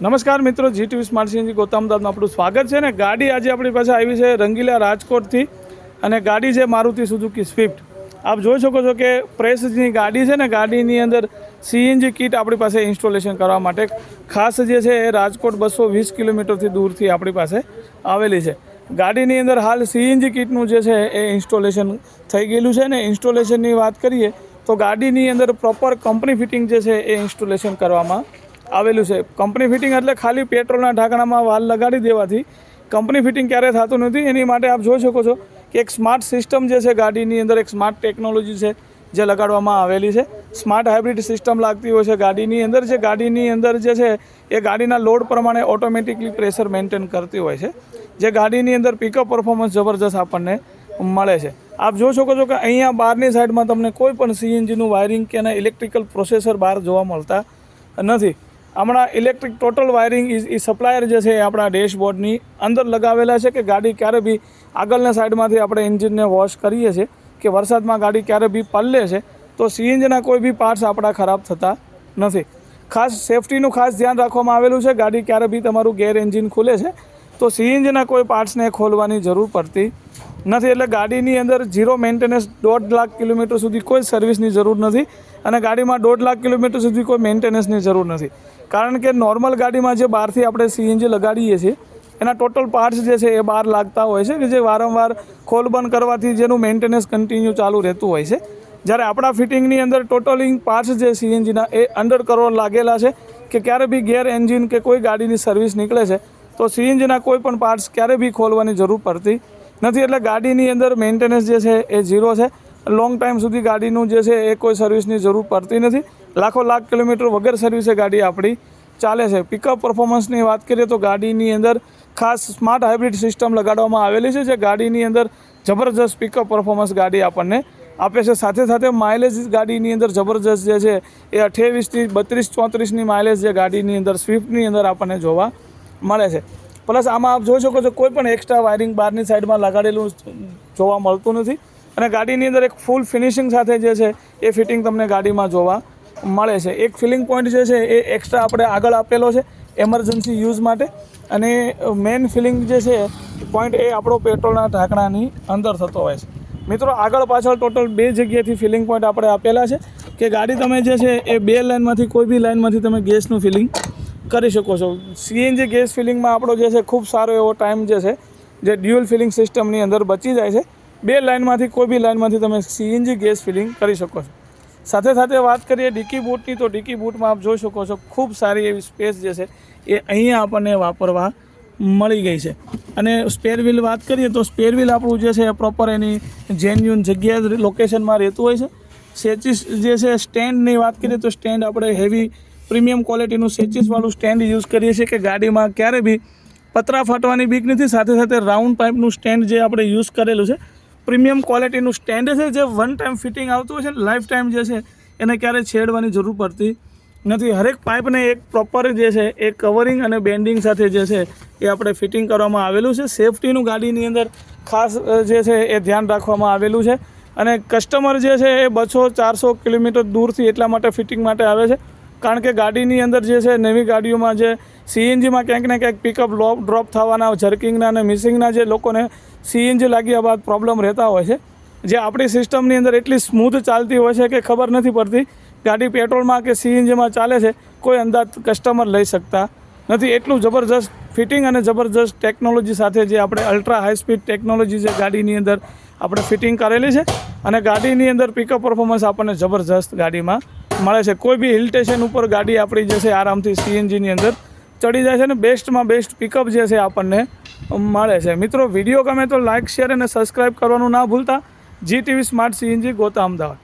નમસ્કાર મિત્રો, GTV smart CNG ગોતા અમદાવાદમાં આપણું સ્વાગત છે ને ગાડી આજે આપણી પાસે આવી છે રંગીલા રાજકોટથી અને ગાડી છે મારુતિ સુઝુકી સ્વિફ્ટ। આપ જોઈ શકો છો કે પ્રેસની ગાડી છે ને ગાડીની અંદર સીએનજી કિટ આપણી પાસે ઇન્સ્ટોલેશન કરવા માટે ખાસ જે છે એ રાજકોટ 220 કિલોમીટરથી દૂરથી આપણી પાસે આવેલી છે। ગાડીની અંદર હાલ સીએનજી કિટનું જે છે એ ઇન્સ્ટોલેશન થઈ ગયેલું છે ને ઇન્સ્ટોલેશનની વાત કરીએ તો ગાડીની અંદર પ્રોપર કંપની ફિટિંગ જે છે એ ઇન્સ્ટોલેશન કરવામાં આવેલું છે। કંપની ફિટિંગ એટલે ખાલી પેટ્રોલના ઢાંકણામાં વાલ લગાડી દેવાથી કંપની ફિટિંગ ક્યારેય થતું નથી। એની માટે આપ જોઈ શકો છો કે એક સ્માર્ટ સિસ્ટમ જે છે ગાડીની અંદર એક સ્માર્ટ ટેકનોલોજી છે જે લગાડવામાં આવેલી છે। સ્માર્ટ હાઇબ્રિડ સિસ્ટમ લાગતી હોય છે ગાડીની અંદર, જે ગાડીની અંદર જે છે એ ગાડીના લોડ પ્રમાણે ઓટોમેટિકલી પ્રેશર મેન્ટેન કરતી હોય છે, જે ગાડીની અંદર પિકઅપ પરફોર્મન્સ જબરજસ્ત આપણને મળે છે। આપ જોઈ શકો છો કે અહીંયા બહારની સાઈડમાં તમને કોઈ પણ સીએનજીનું વાયરિંગ કે એના ઇલેક્ટ્રિકલ પ્રોસેસર બહાર જોવા મળતા નથી। હમણાં ઇલેક્ટ્રિક ટોટલ વાયરિંગ એ સપ્લાયર જે છે એ આપણા ડેશબોર્ડની અંદર લગાવેલા છે કે ગાડી ક્યારે બી આગળના સાઈડમાંથી આપણે એન્જિનને વોશ કરીએ છીએ કે વરસાદમાં ગાડી ક્યારે બી પલળે છે તો સીએનજીના કોઈ બી પાર્ટ્સ આપણા ખરાબ થતા નથી। ખાસ સેફટીનું ખાસ ધ્યાન રાખવામાં આવેલું છે। ગાડી ક્યારે બી તમારું ગેર એન્જિન ખુલે છે તો સીએનજીના કોઈ પાર્ટ્સને ખોલવાની જરૂર પડતી નથી। એટલે ગાડીની અંદર ઝીરો મેન્ટેનન્સ 1.5 લાખ કિલોમીટર સુધી કોઈ સર્વિસની જરૂર નથી અને ગાડીમાં 1.5 લાખ કિલોમીટર સુધી કોઈ મેન્ટેનન્સની જરૂર નથી, કારણ કે નોર્મલ ગાડીમાં જે બહારથી આપણે સીએનજી લગાડીએ છીએ એના ટોટલ પાર્ટ્સ જે છે એ બહાર લાગતા હોય છે કે જે વારંવાર ખોલ બંધ કરવાથી જેનું મેન્ટેનન્સ કન્ટિન્યુ ચાલુ રહેતું હોય છે। જ્યારે આપણા ફિટિંગની અંદર ટોટલિંગ પાર્ટ્સ જે સીએનજીના એ અંડર કરોડ લાગેલા છે કે ક્યારે બી ગેર એન્જિન કે કોઈ ગાડીની સર્વિસ નીકળે છે તો સીએનજીના કોઈ પણ પાર્ટ્સ ક્યારે બી ખોલવાની જરૂર પડતી નથી। એટલે ગાડીની અંદર મેન્ટેનન્સ જે છે એ ઝીરો છે। લોંગ ટાઈમ સુધી ગાડીનું જે છે એ કોઈ સર્વિસની જરૂર પડતી નથી। લાખો લાખ કિલોમીટર વગર સર્વિસે ગાડી આપણી ચાલે છે। પિકઅપ પરફોર્મન્સની વાત કરીએ તો ગાડીની અંદર ખાસ સ્માર્ટ હાઇબ્રિડ સિસ્ટમ લગાડવામાં આવેલી છે, જે ગાડીની અંદર જબરજસ્ત પિકઅપ પરફોર્મન્સ ગાડી આપણને આપે છે। સાથે સાથે માઇલેજ ગાડીની અંદર જબરજસ્ત જે છે એ 28થી 32-34ની માઇલેજ જે ગાડીની અંદર સ્વિફ્ટની અંદર આપણને જોવા મળે છે। પ્લસ આમાં આપ જોઈ શકો છો કોઈ પણ એક્સ્ટ્રા વાયરિંગ બહારની સાઈડમાં લગાડેલું જોવા મળતું નથી અને ગાડીની અંદર એક ફૂલ ફિનિશિંગ સાથે જે છે એ ફિટિંગ તમને ગાડીમાં જોવા મળે છે। એક ફિલિંગ પોઈન્ટ જે છે એ એક્સ્ટ્રા આપણે આગળ આપેલો છે એમરજન્સી યુઝ માટે અને મેઇન ફિલિંગ જે છે પોઈન્ટ એ આપણો પેટ્રોલના ઢાંકણાની અંદર થતો હોય છે। મિત્રો આગળ પાછળ ટોટલ 2 જગ્યાએથી ફિલિંગ પોઈન્ટ આપણે આપેલા છે કે ગાડી તમે જે છે એ 2 લાઇનમાંથી કોઈ બી લાઇનમાંથી તમે ગેસનું ફિલિંગ કરી શકો છો। સીએનજી ગેસ ફિલિંગમાં આપણો જે છે ખૂબ સારો એવો ટાઈમ જે છે જે ડ્યુઅલ ફિલિંગ સિસ્ટમની અંદર બચી જાય છે। 2 લાઇનમાંથી કોઈ બી લાઇનમાંથી તમે સીએનજી ગેસ ફિલિંગ કરી શકો છો। સાથે સાથે વાત કરીએ ડિકી બૂટની તો ડિકી બૂટમાં આપ જોઈ શકો છો ખૂબ સારી એવી સ્પેસ જે છે એ અહીંયા આપણને વાપરવા મળી ગઈ છે। અને સ્પેર વ્હીલ વાત કરીએ તો સ્પેર વ્હીલ આપણું જે છે એ પ્રોપર એની જેન્યુન જગ્યાએ લોકેશનમાં રહેતું હોય છે। સેચિસ જે છે સ્ટેન્ડની વાત કરીએ તો સ્ટેન્ડ આપણે હેવી પ્રીમિયમ ક્વોલિટીનું સેચિસવાળું સ્ટેન્ડ યુઝ કરીએ છીએ કે ગાડીમાં ક્યારે બી પતરા ફાટવાની બીક નથી। સાથે સાથે રાઉન્ડ પાઇપનું સ્ટેન્ડ જે આપણે યુઝ કરેલું છે પ્રીમિયમ ક્વોલિટીનું સ્ટેન્ડ છે, જે વન ટાઈમ ફિટિંગ આવતું હોય છે, લાઈફ ટાઈમ જે છે એને ક્યારેય છેડવાની જરૂર પડતી નથી। હરેક પાઇપને એક પ્રોપર જે છે એ કવરિંગ અને બેન્ડિંગ સાથે જે છે એ આપણે ફિટિંગ કરવામાં આવેલું છે। સેફટીનું ગાડીની અંદર ખાસ જે છે એ ધ્યાન રાખવામાં આવેલું છે અને કસ્ટમર જે છે એ 200-400 કિલોમીટર દૂરથી એટલા માટે ફિટિંગ માટે આવે છે, કારણ કે ગાડીની અંદર જે છે નવી ગાડીઓમાં જે સીએનજીમાં ક્યાંક ને ક્યાંક પિકઅપ ડ્રોપ થવાના, જર્કિંગના અને મિસિંગના જે લોકોને સીએનજી લાગ્યા બાદ પ્રોબ્લેમ રહેતા હોય છે, જે આપણી સિસ્ટમની અંદર એટલી સ્મૂથ ચાલતી હોય છે કે ખબર નથી પડતી ગાડી પેટ્રોલમાં કે સીએનજીમાં ચાલે છે, કોઈ અંદાજ કસ્ટમર લઈ શકતા નથી। એટલું જબરજસ્ત ફિટિંગ અને જબરજસ્ત ટેકનોલોજી સાથે જે આપણે અલ્ટ્રા હાઈ સ્પીડ ટેકનોલોજી જે ગાડીની અંદર આપણે ફિટિંગ કરેલી છે અને ગાડીની અંદર પિકઅપ પરફોર્મન્સ આપણને જબરજસ્ત ગાડીમાં મળે છે। કોઈ બી હિલ સ્ટેશન ઉપર ગાડી આપણી જે છે આરામથી સીએનજીની અંદર ચડી જાય છે અને બેસ્ટમાં બેસ્ટ પિકઅપ જે છે આપણને મળે છે। મિત્રો વિડીયો ગમે તો લાઇક, શેર અને સબસ્ક્રાઈબ કરવાનું ના ભૂલતા। જીટીવી સ્માર્ટ સીએનજી ગોતા અમદાવાદ।